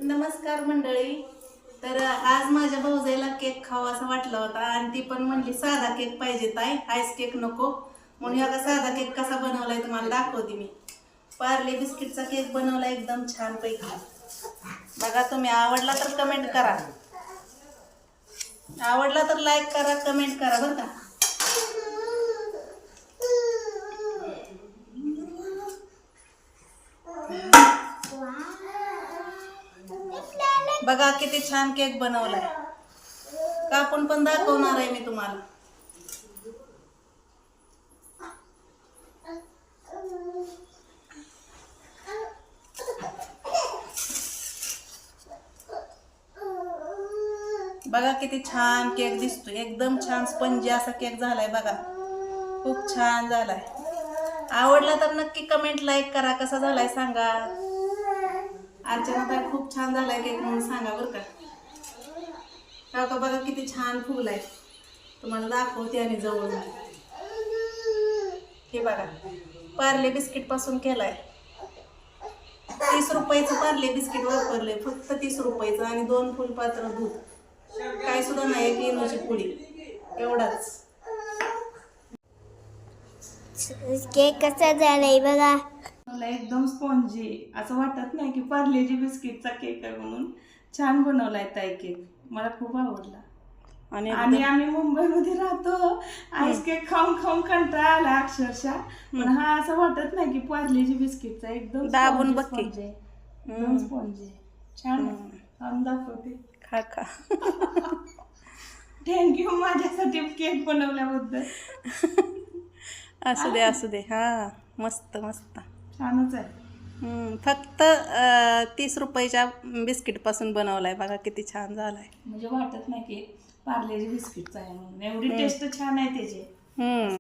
नमस्कार मंडळी. तर आज माझ्या भाऊजाईला केक खावा असं वाटलं होता आणि ती पण म्हणली साधा केक पाहिजे ताई, आईस केक नको. म्हणून आता साधा केक कसा बनवलाय तुम्हाला दाखवते मी. पार्ले बिस्किटचा केक बनवला एकदम छान पैकी. बघा, तुम्ही आवडला तर कमेंट करा, आवडला तर लाईक करा, कमेंट करा बरं का. बघा किती छान केक बनवलाय. कापून पण दाखवणार आहे मी तुम्हाला. बघा किती छान केक दिसतोय, एकदम छान स्पंजी असा केक झालाय. बघा खूप छान झालाय. आवडला तर नक्की कमेंट लाईक करा, कसा झालाय सांगा. अर्चना ताई खूप छान झालाय केक म्हणून सांगा बरं का. का बघा किती छान फुल आहे, तुम्हाला दाखवते आणि जवळ. हे बघा, पार्ले बिस्किट पासून केलाय. 30 रुपयाचं पार्ले बिस्किट वापरले, फक्त 30 रुपयाचं, आणि 2 फुलपात्र दूध, काय सुद्धा नाही, 1 इनोची पुडी, एवढाच. केक कसा झालाय बघा. मला एकदम स्पॉन्जी, असं वाटत नाही की पार्लेजी बिस्किटचा केक आहे म्हणून. छान बनवलाय ताई केक, मला खूप आवडला. आणि आम्ही मुंबईमध्ये राहतो, आईस केक खाऊन खाऊन कंटाळा आला अक्षरशः. पण हा असं वाटत नाही की पार्लेजी बिस्किटचा, एकदम दाबून बघ, एकदम स्पॉन्जी छान आहे. दाखवते, खा खा. थँक्यू माझ्यासाठी केक बनवल्याबद्दल. असू दे असू दे. हा, मस्त मस्त छानच आहे. फक्त 30 रुपयाच्या बिस्किट पासून बनवलाय. बघा किती छान झालाय. म्हणजे वाटत नाही की पार्लेजी बिस्किटचा आहे म्हणून, एवढी टेस्ट छान आहे त्याची.